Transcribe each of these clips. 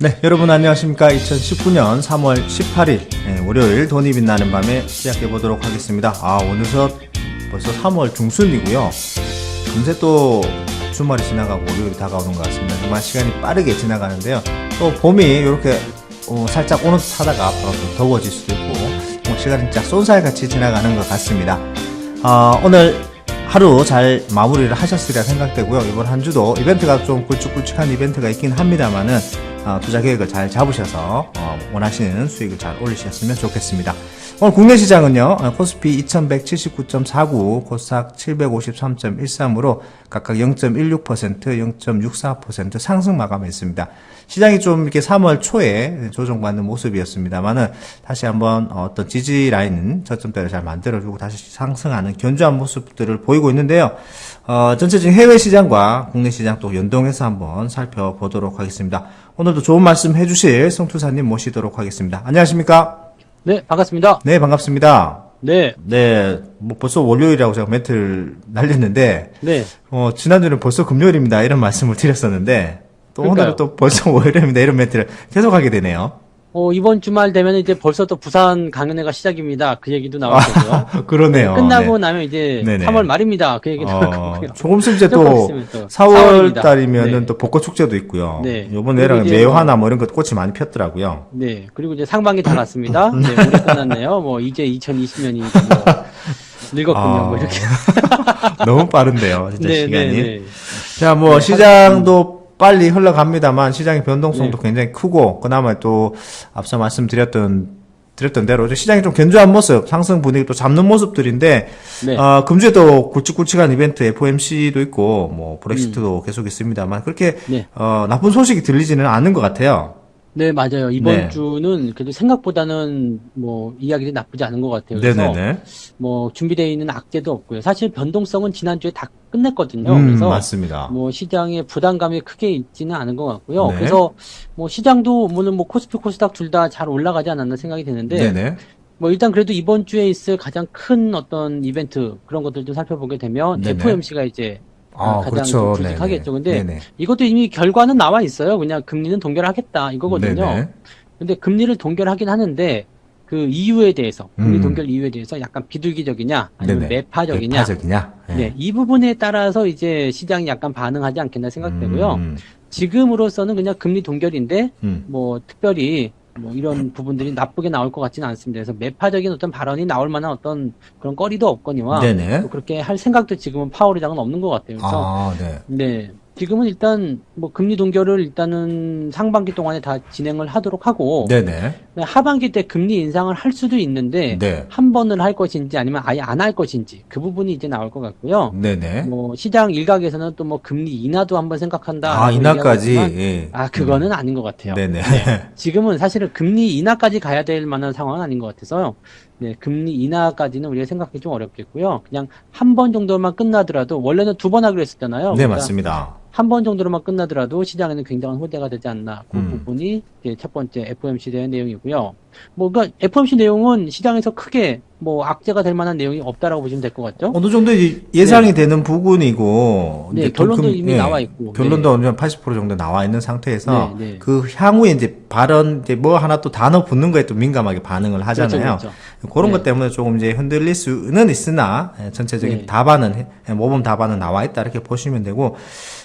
네, 여러분 안녕하십니까. 2019년 3월 18일 월요일 돈이 빛나는 밤에 시작해 보도록 하겠습니다. 어느덧 벌써 3월 중순이고요. 금세 또 주말이 지나가고 월요일이 다가오는 것 같습니다. 정말 시간이 빠르게 지나가는데요. 또 봄이 이렇게 살짝 오는 듯 하다가 바로 또 더워질 수도 있고 시간이 진짜 쏜살같이 지나가는 것 같습니다. 오늘 하루 잘 마무리를 하셨으리라 생각되고요. 이번 한 주도 이벤트가 좀 굵직굵직한 이벤트가 있긴 합니다만은 투자 계획을 잘 잡으셔서 원하시는 수익을 잘 올리셨으면 좋겠습니다. 오늘 국내 시장은요, 코스피 2179.49, 코스닥 753.13으로 각각 0.16%, 0.64% 상승 마감했습니다. 시장이 좀 이렇게 3월 초에 조정받는 모습이었습니다만은 다시 한번 어떤 지지 라인 저점대를 잘 만들어주고 다시 상승하는 견조한 모습들을 보이고 있는데요. 전체적인 해외 시장과 국내 시장 또 연동해서 한번 살펴보도록 하겠습니다. 오늘도 좋은 말씀 해주실 성투사님 모시도록 하겠습니다. 안녕하십니까? 네, 반갑습니다. 네, 반갑습니다. 네. 네, 뭐 벌써 월요일이라고 제가 멘트를 날렸는데, 네. 지난주는 벌써 금요일입니다. 이런 말씀을 드렸었는데, 또 그러니까요. 오늘은 또 벌써 월요일입니다. 이런 멘트를 계속 하게 되네요. 이번 주말 되면 이제 벌써 또 부산 강연회가 시작입니다. 그 얘기도 나올 거고요. 그러네요. 끝나고 네. 나면 이제 네네. 3월 말입니다. 그 얘기도 나올 거고요. 조금씩 이제 조금 또 있으면 또 4월 4월입니다. 달이면은 네. 또 벚꽃 축제도 있고요. 네. 요번에랑 그리고 이제 매화나 뭐 이런 것 꽃이 많이 폈더라고요. 네. 그리고 이제 상반기 다 갔습니다. 네, 올해 끝났네요. 뭐 이제 2020년이 뭐 늙었군요. 뭐 이렇게. 너무 빠른데요. 진짜 네, 시간이. 네, 네. 자, 뭐 네, 시장도 빨리 흘러갑니다만 시장의 변동성도 네. 굉장히 크고 그나마 또 앞서 말씀드렸던 대로 시장이 좀 견조한 모습, 상승 분위기 또 잡는 모습들인데 네. 금주에도 굵직굵직한 이벤트 FOMC도 있고 뭐 브렉시트도 계속 있습니다만 그렇게 네. 나쁜 소식이 들리지는 않은 것 같아요. 네, 맞아요. 이번 네. 주는 그래도 생각보다는 뭐 이야기들이 나쁘지 않은 것 같아요. 그래서 네네네. 뭐 준비되어 있는 악재도 없고요. 사실 변동성은 지난주에 다 끝냈거든요. 그래서 맞습니다. 뭐 시장에 부담감이 크게 있지는 않은 것 같고요. 네. 그래서 뭐 시장도 물론 뭐 코스피 코스닥 둘 다 잘 올라가지 않았나 생각이 드는데 네네. 뭐 일단 그래도 이번 주에 있을 가장 큰 어떤 이벤트 그런 것들 좀 살펴보게 되면 네네. FOMC가 이제 가장 그렇죠. 좀 굵직하겠죠. 근데 네네. 이것도 이미 결과는 나와 있어요. 그냥 금리는 동결하겠다 이거거든요. 네네. 근데 금리를 동결하긴 하는데 그 이유에 대해서 금리 음. 동결 이유에 대해서 약간 비둘기적이냐 아니면 네네. 매파적이냐 매파적이냐? 네, 이 부분에 따라서 이제 시장이 약간 반응하지 않겠나 생각되고요. 지금으로서는 그냥 금리 동결인데 뭐 특별히 뭐 이런 부분들이 나쁘게 나올 것 같지는 않습니다. 그래서 매파적인 어떤 발언이 나올 만한 어떤 그런 거리도 없거니와 네네. 또 그렇게 할 생각도 지금은 파월 의장은 없는 것 같아요. 그래서 네. 네. 지금은 일단 뭐 금리 동결을 일단은 상반기 동안에 다 진행을 하도록 하고 네네. 하반기 때 금리 인상을 할 수도 있는데 네. 한 번을 할 것인지 아니면 아예 안 할 것인지 그 부분이 이제 나올 것 같고요. 네네. 뭐 시장 일각에서는 또 뭐 금리 인하도 한번 생각한다. 인하까지. 예. 그거는 아닌 것 같아요. 네네. 지금은 사실은 금리 인하까지 가야 될 만한 상황은 아닌 것 같아서요. 네, 금리 인하까지는 우리가 생각하기 좀 어렵겠고요. 그냥 한 번 정도만 끝나더라도 원래는 두 번 하기로 했었잖아요. 네, 그러니까 맞습니다. 한 번 정도로만 끝나더라도 시장에는 굉장한 호재가 되지 않나. 그 음. 부분이 이제 첫 번째 FOMC에 대한 내용이고요. 뭐, 그러니까 FOMC 내용은 시장에서 크게 뭐 악재가 될 만한 내용이 없다라고 보시면 될 것 같죠? 어느 정도 예상이 되는 부분이고. 네, 이제 결론도 이미 나와 있고. 결론도 어느 정도 80% 정도 나와 있는 상태에서 네, 네. 그 향후에 이제 발언, 이제 뭐 하나 또 단어 붙는 거에 또 민감하게 반응을 하잖아요. 그렇죠. 그런 네. 것 때문에 조금 이제 흔들릴 수는 있으나 전체적인 네. 답안은 모범 답안은 나와 있다 이렇게 보시면 되고.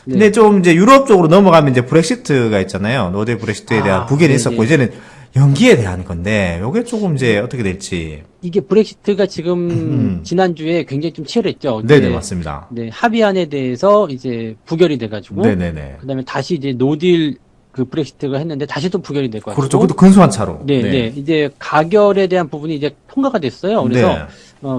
근데 네. 좀 이제 유럽 쪽으로 넘어가면 이제 브렉시트가 있잖아요. 노델 브렉시트에 대한 북연이 네, 있었고 네. 이제는 연기에 대한 건데 요게 조금 이제 어떻게 될지. 이게 브렉시트가 지금 지난주에 굉장히 좀 치열했죠. 네네, 이제 맞습니다. 네, 합의안에 대해서 이제 부결이 돼가지고. 네네네. 그다음에 다시 이제 노딜 그 브렉시트가 했는데 다시 또 부결이 돼가지고. 그렇죠. 그것도 근소한 차로. 네, 네. 이제 가결에 대한 부분이 이제 통과가 됐어요. 그래서 네.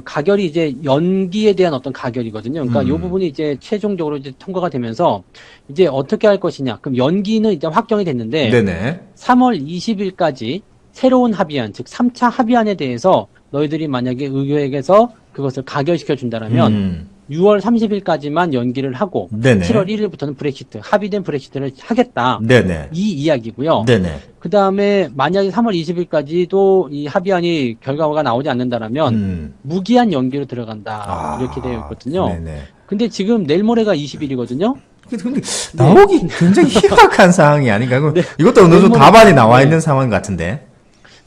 가결이 이제 연기에 대한 어떤 가결이거든요. 그러니까 이 부분이 이제 최종적으로 이제 통과가 되면서 이제 어떻게 할 것이냐. 그럼 연기는 이제 확정이 됐는데 네네. 3월 20일까지 새로운 합의안, 즉 3차 합의안에 대해서 너희들이 만약에 의회에서 그것을 가결시켜 준다라면 6월 30일까지만 연기를 하고 네네. 7월 1일부터는 브렉시트, 합의된 브렉시트를 하겠다. 네네. 이 이야기고요. 네네. 그 다음에 만약에 3월 20일까지도 이 합의안이 결과가 나오지 않는다라면 무기한 연기로 들어간다. 이렇게 되어 있거든요. 네네. 근데 지금 내일 모레가 20일이거든요. 근데 나오기 굉장히 희박한 상황이 아닌가. 네. 이것도 어느 정도 내일모레- 답안이 나와 네. 있는 상황 같은데.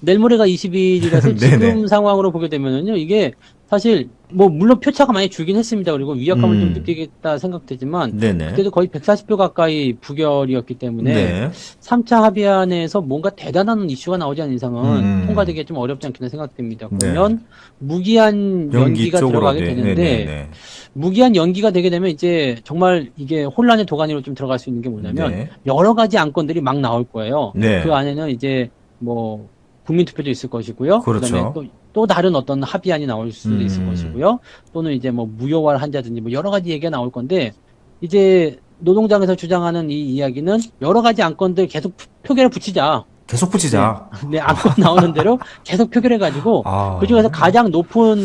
내일 모레가 20일이라서 네네. 지금 상황으로 보게 되면은요, 이게 사실 뭐 물론 표차가 많이 줄긴 했습니다. 그리고 위협감을 좀 느끼겠다 생각되지만 네네. 그때도 거의 140표 가까이 부결이었기 때문에 네. 3차 합의안에서 뭔가 대단한 이슈가 나오지 않는 이상은 통과되기 좀 어렵지 않겠나 생각됩니다. 그러면 무기한 연기가 들어가게 네. 되는데 네네네. 무기한 연기가 되게 되면 이제 정말 이게 혼란의 도가니로 좀 들어갈 수 있는 게 뭐냐면 네. 여러 가지 안건들이 막 나올 거예요. 네. 그 안에는 이제 뭐 국민투표도 있을 것이고요. 그렇죠. 그다음에 또 다른 어떤 합의안이 나올 수도 있을 것이고요. 또는 이제 뭐 무효화를 한다든지 뭐 여러 가지 얘기가 나올 건데 이제 노동당에서 주장하는 이 이야기는 여러 가지 안건들 계속 표결에 붙이자. 계속 붙이자. 네, 안건 나오는 대로 계속 표결해가지고 아. 그중에서 가장 높은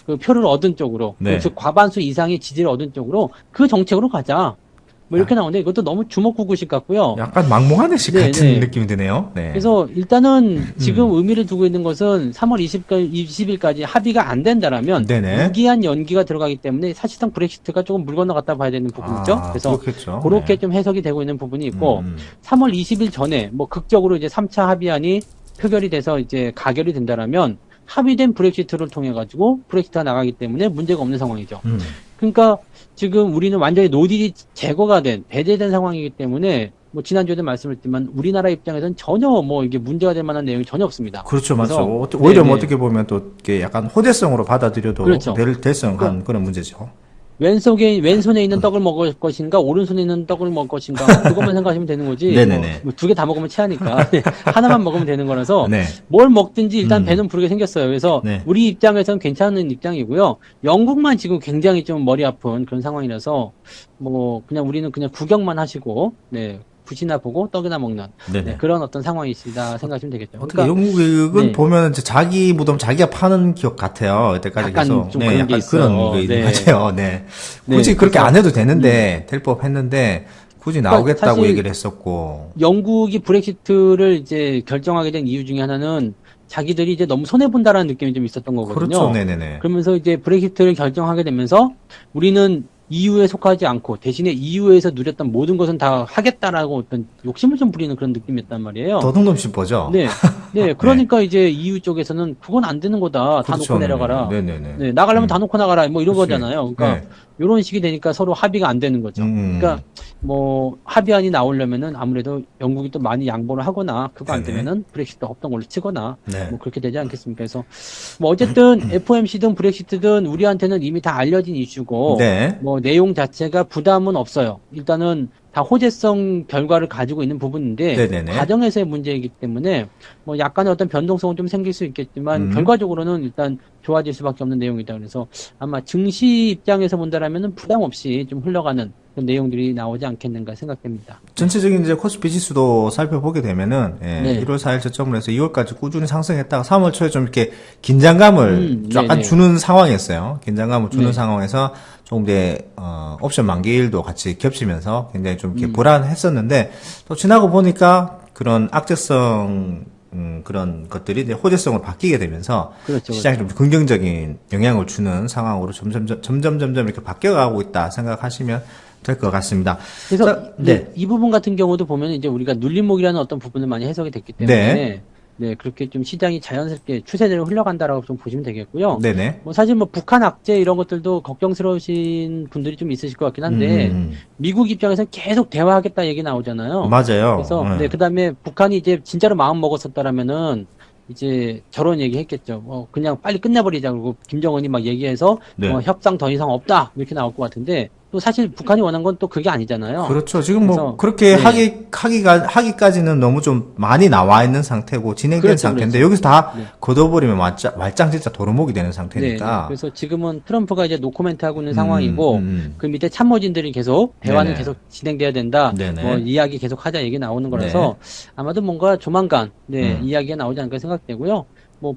그 표를 얻은 쪽으로, 네. 즉 과반수 이상의 지지를 얻은 쪽으로 그 정책으로 가자. 뭐 이렇게 나오는데 이것도 너무 주먹구구식 같고요. 약간 망몽하네식 네, 같은 네. 느낌이 드네요. 네. 그래서 일단은 지금 의미를 두고 있는 것은 3월 20일까지 합의가 안 된다라면 네네. 무기한 연기가 들어가기 때문에 사실상 브렉시트가 조금 물 건너갔다 봐야 되는 부분이죠. 그래서 그렇겠죠. 그렇게 네. 좀 해석이 되고 있는 부분이 있고 3월 20일 전에 뭐 극적으로 이제 3차 합의안이 표결이 돼서 이제 가결이 된다라면 합의된 브렉시트를 통해 가지고 브렉시트가 나가기 때문에 문제가 없는 상황이죠. 그러니까 지금 우리는 완전히 노딜이 제거가 된 배제된 상황이기 때문에 뭐 지난주에도 말씀드렸지만 우리나라 입장에서는 전혀 뭐 이게 문제가 될 만한 내용이 전혀 없습니다. 그렇죠, 그래서- 맞죠. 오히려 뭐 네네. 어떻게 보면 또 이게 약간 호재성으로 받아들여도 그렇죠. 될 성한 그런 문제죠. 왼손에 있는 떡을 먹을 것인가 오른손에 있는 떡을 먹을 것인가 그것만 생각하시면 되는 거지. 네네네. 뭐 두 개 다 먹으면 체하니까 하나만 먹으면 되는 거라서 네. 뭘 먹든지 일단 배는 부르게 생겼어요. 그래서 네. 우리 입장에서는 괜찮은 입장이고요. 영국만 지금 굉장히 좀 머리 아픈 그런 상황이라서 뭐 그냥 우리는 그냥 구경만 하시고 네. 붓이나 보고 떡이나 먹는 네네. 네, 그런 어떤 상황이시다 생각하시면 되겠죠. 어떻게 영국은 네. 보면 이제 자기 무덤 자기가 파는 기억 같아요. 이때까지 약간 계속. 좀 그런 게 있어요. 그런 게 있는 네. 것 같아요. 네. 굳이 네, 그렇게 그래서- 안 해도 되는데 될 법 했는데 굳이 나오겠다고 사실 얘기를 했었고. 영국이 브렉시트를 이제 결정하게 된 이유 중에 하나는 자기들이 이제 너무 손해 본다라는 느낌이 좀 있었던 거거든요. 그렇죠. 네네네. 그러면서 이제 브렉시트를 결정하게 되면서 우리는 EU에 속하지 않고 대신에 EU에서 누렸던 모든 것은 다 하겠다라고 어떤 욕심을 좀 부리는 그런 느낌이었단 말이에요. 더듬넘심 보죠. 네, 네. 그러니까 이제 EU 쪽에서는 그건 안 되는 거다. 다 그렇죠. 놓고 내려가라. 네네네. 네, 나가려면 다 놓고 나가라. 뭐 이런 그렇지. 거잖아요. 그러니까 네. 이런 식이 되니까 서로 합의가 안 되는 거죠. 그러니까 뭐 합의안이 나오려면은 아무래도 영국이 또 많이 양보를 하거나 그거 안 네네. 되면은 브렉시트 없던 걸로 치거나 네. 뭐 그렇게 되지 않겠습니까? 그래서 뭐 어쨌든 FOMC든 브렉시트든 우리한테는 이미 다 알려진 이슈고 네. 뭐 내용 자체가 부담은 없어요. 일단은 다 호재성 결과를 가지고 있는 부분인데 네네네. 과정에서의 문제이기 때문에 뭐 약간의 어떤 변동성은 좀 생길 수 있겠지만 결과적으로는 일단 좋아질 수밖에 없는 내용이다. 그래서 아마 증시 입장에서 본다라면은 부담 없이 좀 흘러가는 그런 내용들이 나오지 않겠는가 생각됩니다. 전체적인 이제 코스피 지수도 살펴보게 되면은 예, 네. 1월 4일 저점으로 해서 2월까지 꾸준히 상승했다가 3월 초에 좀 이렇게 긴장감을 약간 네네. 주는 상황이었어요. 긴장감을 주는 네. 상황에서 조금 더 옵션 만기일도 같이 겹치면서 굉장히 좀 이렇게 불안했었는데 또 지나고 보니까 그런 악재성 그런 것들이 이제 호재성으로 바뀌게 되면서 그렇죠, 시장에 좀 긍정적인 영향을 주는 상황으로 점점 이렇게 바뀌어가고 있다 생각하시면 될 것 같습니다. 그래서 자, 네. 이 부분 같은 경우도 보면 이제 우리가 눌림목이라는 어떤 부분을 많이 해석이 됐기 때문에 네, 그렇게 좀 시장이 자연스럽게 추세대로 흘러간다라고 좀 보시면 되겠고요. 네네. 뭐 사실 뭐 북한 악재 이런 것들도 걱정스러우신 분들이 좀 있으실 것 같긴 한데 미국 입장에서는 계속 대화하겠다 얘기 나오잖아요. 맞아요. 그래서 네, 그다음에 북한이 이제 진짜로 마음 먹었었다라면은 이제 저런 얘기 했겠죠. 그냥 빨리 끝내버리자. 그리고 김정은이 막 얘기해서 네. 협상 더 이상 없다. 이렇게 나올 것 같은데 또 사실 북한이 원한 건 또 그게 아니잖아요. 그렇죠. 지금 뭐 그래서, 그렇게 네. 하기까지는 너무 좀 많이 나와 있는 상태고 진행된 그렇죠, 상태인데 그렇죠. 여기서 다 네. 걷어버리면 말짱 진짜 도루묵이 되는 네, 상태니까. 네. 그래서 지금은 트럼프가 이제 노코멘트 하고 있는 상황이고 그 밑에 참모진들이 계속 대화는 네네. 계속 진행돼야 된다. 네네. 뭐 이야기 계속 하자 얘기 나오는 거라서 아마도 뭔가 조만간 이야기가 나오지 않을까 생각되고요. 뭐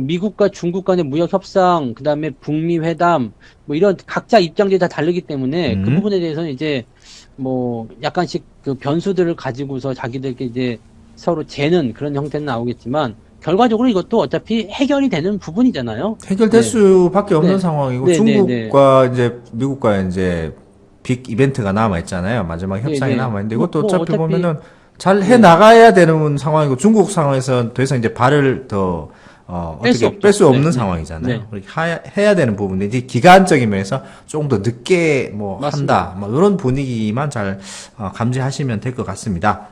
미국과 중국 간의 무역 협상, 그다음에 북미 회담, 뭐 이런 각자 입장들이 다 다르기 때문에 그 부분에 대해서는 이제 뭐 약간씩 그 변수들을 가지고서 자기들께 이제 서로 재는 그런 형태는 나오겠지만 결과적으로 이것도 어차피 해결이 되는 부분이잖아요. 해결될 네. 수밖에 없는 네. 상황이고 네, 중국과 이제 미국과 이제 빅 이벤트가 남아있잖아요. 마지막 협상이 네네. 남아있는데 이것도 뭐 어차피 어차피- 보면은 잘 해나가야 되는 상황이고 중국 상황에서 더 이상 이제 발을 더 뺄수 어떻게 없죠. 뺄 수 없는 네, 네. 상황이잖아요. 네. 그렇게 해야 되는 부분인데 이제 기간적인 면에서 조금 더 늦게 뭐 맞습니다. 한다. 뭐 이런 분위기만 잘 감지하시면 될 것 같습니다.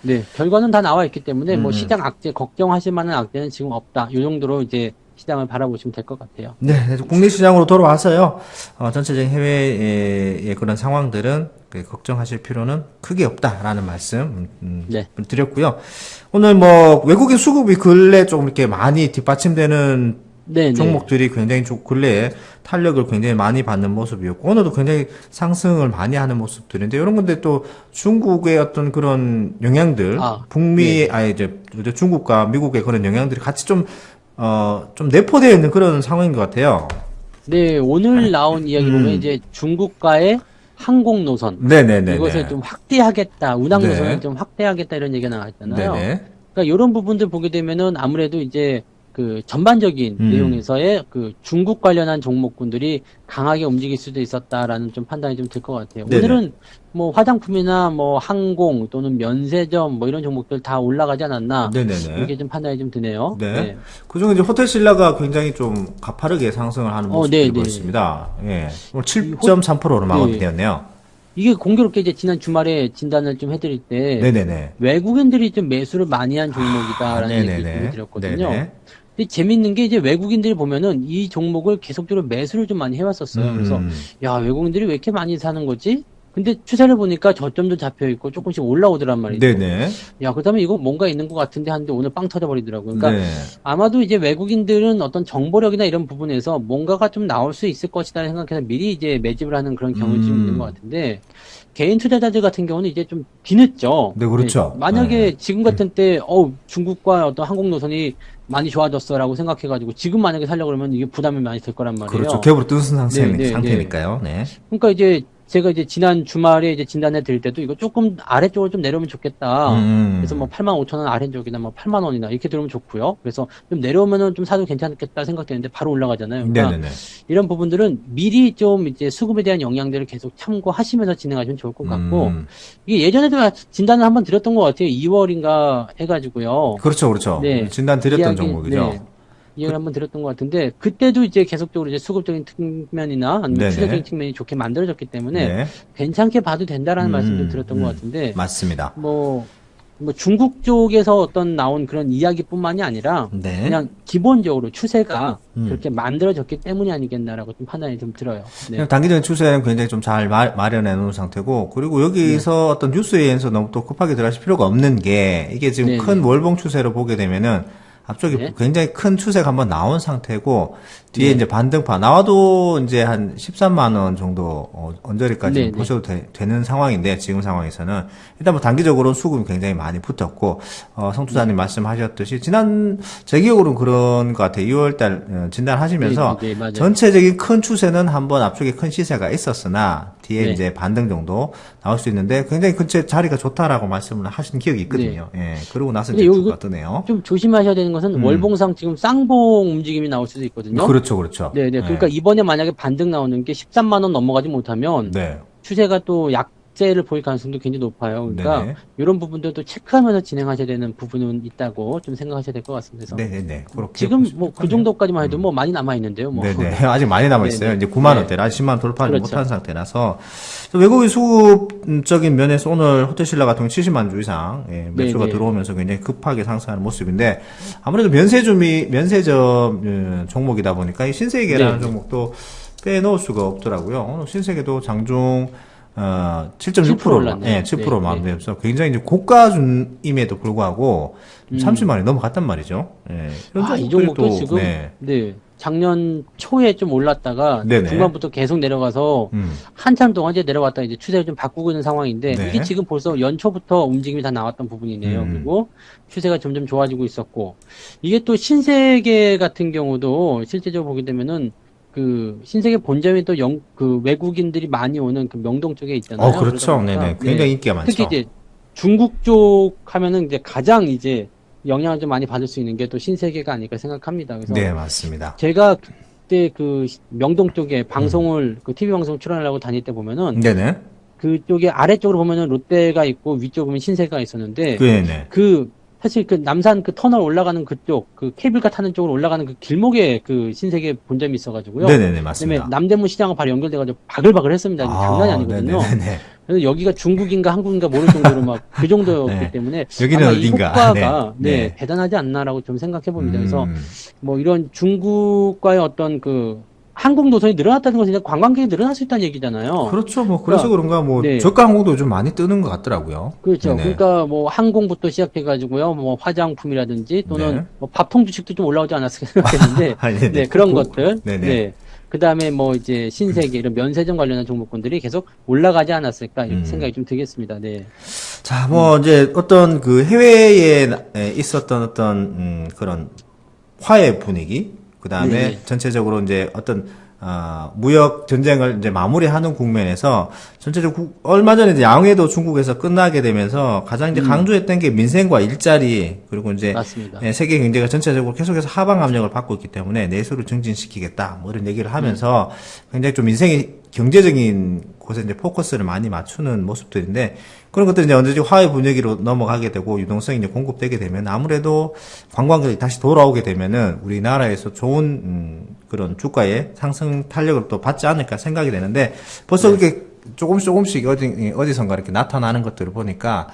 네, 결과는 다 나와 있기 때문에 뭐 시장 악재 걱정하실 만한 악재는 지금 없다. 이 정도로 이제 시장을 바라보시면 될 것 같아요. 네, 국내 시장으로 돌아와서요. 전체적인 해외의 그런 상황들은 걱정하실 필요는 크게 없다라는 말씀 네. 드렸고요. 오늘 뭐 외국인 수급이 근래 조금 이렇게 많이 뒷받침되는 네, 네. 종목들이 굉장히 근래에 탄력을 굉장히 많이 받는 모습이었고 오늘도 굉장히 상승을 많이 하는 모습들인데 이런 건데 또 중국의 어떤 그런 영향들, 북미 이제 중국과 미국의 그런 영향들이 같이 좀 내포되어 있는 그런 상황인 것 같아요. 네, 오늘 나온 이야기 보면 이제 중국과의 항공 노선 네네네. 이것을 좀 확대하겠다, 운항 네. 노선을 좀 확대하겠다 이런 얘기가 나왔잖아요. 네네. 그러니까 이런 부분들 보게 되면은 아무래도 이제 그 전반적인 내용에서의 그 중국 관련한 종목군들이 강하게 움직일 수도 있었다라는 좀 판단이 좀 들 것 같아요. 네네. 오늘은 뭐 화장품이나 뭐 항공 또는 면세점 뭐 이런 종목들 다 올라가지 않았나 네네네. 이렇게 좀 판단이 좀 드네요. 네. 그중에 이제 호텔 신라가 굉장히 좀 가파르게 상승을 하는 모습을 네네. 보였습니다. 예. 오늘 7.3%로 마감되었네요. 이게 공교롭게 이제 지난 주말에 진단을 좀 해드릴 때 네네네. 외국인들이 좀 매수를 많이 한 종목이다라는 얘기를 좀 드렸거든요. 네네. 근데 재밌는 게 이제 외국인들이 보면은 이 종목을 계속적으로 매수를 좀 많이 해왔었어요. 그래서 야, 외국인들이 왜 이렇게 많이 사는 거지? 근데 추세를 보니까 저점도 잡혀 있고 조금씩 올라오더란 말이죠. 네네. 야, 그다음에 이거 뭔가 있는 것 같은데 하는데 오늘 빵 터져버리더라고요. 그러니까 네. 아마도 이제 외국인들은 어떤 정보력이나 이런 부분에서 뭔가가 좀 나올 수 있을 것이다 생각해서 미리 이제 매집을 하는 그런 경우가 좀 있는 것 같은데 개인 투자자들 같은 경우는 이제 좀 뒤늦죠. 네, 그렇죠. 네, 만약에 네. 지금 같은 때 중국과 어떤 항공 노선이 많이 좋아졌어라고 생각해가지고 지금 만약에 살려고 그러면 이게 부담이 많이 될 거란 말이에요. 그렇죠. 갭으로 뜬 네. 상태니까요. 네. 그러니까 이제 제가 이제 지난 주말에 이제 진단해 드릴 때도 이거 조금 아래쪽으로 좀 내려오면 좋겠다. 그래서 뭐 85,000원 아래쪽이나 뭐 8만 원이나 이렇게 들어오면 좋고요. 그래서 좀 내려오면은 좀 사도 괜찮겠다 생각되는데 바로 올라가잖아요. 그러니까 네네네. 이런 부분들은 미리 좀 이제 수급에 대한 영향들을 계속 참고하시면서 진행하시면 좋을 것 같고 이게 예전에도 진단을 한번 드렸던 것 같아요. 2월인가 해가지고요. 그렇죠, 그렇죠. 네. 진단 드렸던 종목이죠. 네. 이야기를 한번 드렸던 것 같은데 그때도 이제 계속적으로 이제 수급적인 측면이나 아니면 네네. 투자적인 측면이 좋게 만들어졌기 때문에 네. 괜찮게 봐도 된다라는 말씀 좀 드렸던 것 같은데 맞습니다. 뭐 중국 쪽에서 어떤 나온 그런 이야기뿐만이 아니라 네. 그냥 기본적으로 추세가 그렇게 만들어졌기 때문이 아니겠나라고 좀 판단이 좀 들어요. 네. 그냥 단기적인 추세는 굉장히 좀 잘 마련해 놓은 상태고, 그리고 여기서 어떤 뉴스에 의해서 너무 또 급하게 들어가실 필요가 없는 게, 이게 지금 네네. 큰 월봉 추세로 보게 되면은, 앞쪽에 네. 굉장히 큰 추세가 한번 나온 상태고, 뒤에 네. 이제 반등파, 나와도 이제 한 13만원 정도, 언저리까지 네네. 보셔도 되는 상황인데, 지금 상황에서는. 일단 뭐 단기적으로 수급이 굉장히 많이 붙었고, 성투자님 말씀하셨듯이, 제 기억으로는 그런 것 같아요. 2월달 진단하시면서, 네, 맞아요. 전체적인 큰 추세는 한번 앞쪽에 큰 시세가 있었으나 뒤에 네. 이제 반등 정도 나올 수 있는데 굉장히 근처 자리가 좋다라고 말씀을 하신 기억이 있거든요. 예. 그러고 나서 근데 이제 요거 주가 뜨네요. 좀 조심하셔야 되는 것은 월봉상 지금 쌍봉 움직임이 나올 수도 있거든요. 그렇죠, 그렇죠. 네네. 그러니까 이번에 만약에 반등 나오는 게 13만 원 넘어가지 못하면 네. 추세가 또 약재를 보일 가능성도 굉장히 높아요. 그러니까 네네. 이런 부분들도 체크하면서 진행하셔야 되는 부분은 있다고 좀 생각하셔야 될 것 같습니다. 그래서 네네네. 그렇게 지금 보시면 뭐 그 좋겠네요. 정도까지만 해도 뭐 많이 남아 있는데요. 뭐. 네네. 아직 많이 남아있어요. 네네. 이제 9만 네. 원대라 10만 원 돌파하지 그렇죠. 못한 상태라서. 외국인 수급적인 면에서 오늘 호텔신라 같은 경우 70만 주 이상 매수가 네네. 들어오면서 굉장히 급하게 상승하는 모습인데 아무래도 면세점 종목이다 보니까 이 신세계라는 네네. 종목도 빼놓을 수가 없더라고요. 오늘 신세계도 장중 7.6% 7% 올랐네요. 예, 7% 네, 마감되면서 굉장히 이제 고가임에도 불구하고 30만 원이 넘어갔단 말이죠. 예. 이런 이 종목들이 종목도 또, 지금 네. 작년 초에 좀 올랐다가 네네. 중반부터 계속 내려가서 한참 동안 이제 내려왔다 이제 추세를 좀 바꾸고 있는 상황인데 네. 이게 지금 벌써 연초부터 움직임이 다 나왔던 부분이네요. 그리고 추세가 점점 좋아지고 있었고 이게 또 신세계 같은 경우도 실제적으로 보게 되면은 그 신세계 본점이 또 그 외국인들이 많이 오는 그 명동 쪽에 있잖아요. 그렇죠. 그러다 보니까 네네. 굉장히 인기가 많죠. 특히 이제 중국 쪽 하면은 이제 가장 이제 영향을 좀 많이 받을 수 있는 게 또 신세계가 아닐까 생각합니다. 그래서 네, 맞습니다. 제가 그때 그 명동 쪽에 방송을 그 TV 방송 출연하려고 다닐 때 보면은 네네. 그쪽에 아래쪽으로 보면은 롯데가 있고 위쪽으로 보면 신세가 있었는데 네네. 그 사실 그 남산 그 터널 올라가는 그쪽 그 케이블카 타는 쪽으로 올라가는 그 길목에 그 신세계 본점이 있어가지고요. 네네네, 그다음에 맞습니다. 남대문 시장과 바로 연결돼가지고 바글바글했습니다. 장난이 아니거든요. 네네네. 그래서 여기가 중국인가 한국인가 모를 정도로 막 그 정도였기 네. 때문에 여기는 아마 이 어딘가. 효과가 네. 네. 대단하지 않나라고 좀 생각해 봅니다. 그래서 뭐 이런 중국과의 어떤 그 한국 노선이 늘어났다는 것은 이제 관광객이 늘어날 수 있다는 얘기잖아요. 그렇죠. 뭐 그래서 그런가 뭐 네. 저가 항공도 좀 많이 뜨는 것 같더라고요. 그렇죠. 네네. 그러니까 뭐 항공부터 시작해가지고요, 뭐 화장품이라든지 또는 네. 뭐 밥통 주식도 좀 올라오지 않았을까 생각했는데, 아, 네네. 네, 그런 것들. 네네. 네. 그 다음에 뭐 이제 신세계 이런 면세점 관련한 종목군들이 계속 올라가지 않았을까 이렇게 생각이 좀 들겠습니다. 네. 자, 뭐 이제 어떤 그 해외에 있었던 어떤 그런 화해 분위기, 그 다음에 네네. 전체적으로 이제 어떤 무역 전쟁을 이제 마무리하는 국면에서 전체적으로 얼마 전에 이제 양회도 중국에서 끝나게 되면서 가장 이제 강조했던 게 민생과 일자리 그리고 이제 맞습니다. 세계 경제가 전체적으로 계속해서 하방 압력을 받고 있기 때문에 내수를 증진시키겠다 뭐 이런 얘기를 하면서 굉장히 좀 민생이 경제적인 곳에 이제 포커스를 많이 맞추는 모습들인데 그런 것들이 이제 언제든지 화해 분위기로 넘어가게 되고 유동성이 이제 공급되게 되면 아무래도 관광객이 다시 돌아오게 되면은 우리나라에서 좋은 그런 주가의 상승 탄력을 또 받지 않을까 생각이 되는데 벌써 그렇게 조금씩 어디선가 이렇게 나타나는 것들을 보니까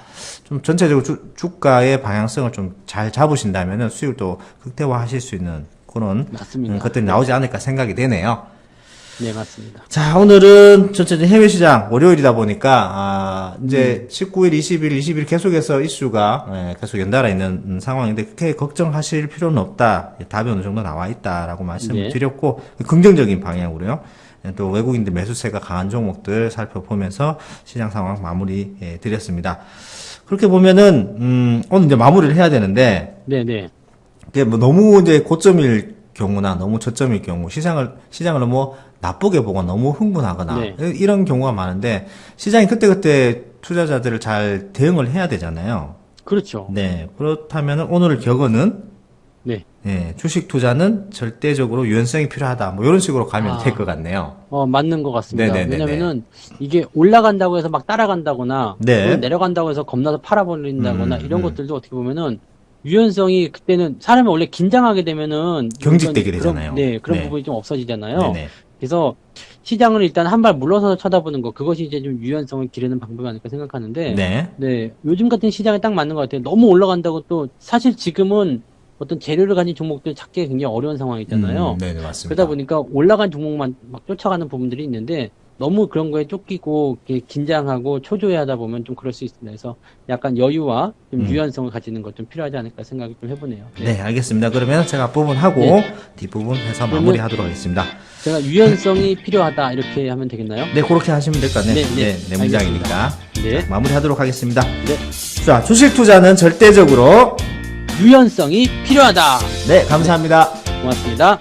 좀 전체적으로 주가의 방향성을 좀 잘 잡으신다면은 수익도 극대화하실 수 있는 그런 맞습니다. 것들이 나오지 않을까 생각이 되네요. 네, 맞습니다. 자, 오늘은 전체적인 해외 시장 월요일이다 보니까 이제 19일, 20일, 20일 계속해서 이슈가 계속 연달아 있는 상황인데 그렇게 걱정하실 필요는 없다. 답이 어느 정도 나와 있다라고 말씀을 네. 드렸고 긍정적인 방향으로요. 또 외국인들 매수세가 강한 종목들 살펴보면서 시장 상황 마무리 드렸습니다. 그렇게 보면은 오늘 이제 마무리를 해야 되는데 네, 네. 이게 뭐 너무 이제 고점일 경우나 너무 저점일 경우 시장을 너무 나쁘게 보거나 너무 흥분하거나 네. 이런 경우가 많은데 시장이 그때그때 투자자들을 잘 대응을 해야 되잖아요. 그렇죠. 네. 그렇다면 오늘 격언은 네. 주식 투자는 절대적으로 유연성이 필요하다. 뭐 이런 식으로 가면 될 것 같네요. 맞는 것 같습니다. 네네네네. 왜냐면은 이게 올라간다고 해서 막 따라간다거나 네. 또는 내려간다고 해서 겁나서 팔아버린다거나 이런 음. 것들도 어떻게 보면은 유연성이 그때는 사람이 원래 긴장하게 되면은 경직되게 그런- 되잖아요. 그런 네. 부분이 좀 없어지잖아요. 네네. 그래서 시장을 일단 한 발 물러서서 쳐다보는 거 그것이 이제 좀 유연성을 기르는 방법이 아닐까 생각하는데 네. 요즘 같은 시장에 딱 맞는 것 같아요. 너무 올라간다고 또 사실 지금은 어떤 재료를 가진 종목들 찾기 굉장히 어려운 상황이잖아요. 네네, 맞습니다. 그러다 보니까 올라간 종목만 막 쫓아가는 부분들이 있는데 너무 그런 거에 쫓기고 이렇게 긴장하고 초조해하다 보면 좀 그럴 수 있습니다. 그래서 약간 여유와 좀 유연성을 가지는 것 좀 필요하지 않을까 생각을 좀 해보네요. 네, 알겠습니다. 그러면 제가 앞부분 하고 네. 뒷부분 해서 그러면- 마무리하도록 하겠습니다. 제가 유연성이 필요하다 이렇게 하면 되겠나요? 네, 그렇게 하시면 될 것 같네요. 네, 네 문장이니까. 네. 자, 마무리하도록 하겠습니다. 네. 자, 주식 투자는 절대적으로 유연성이 필요하다. 네, 감사합니다. 고맙습니다.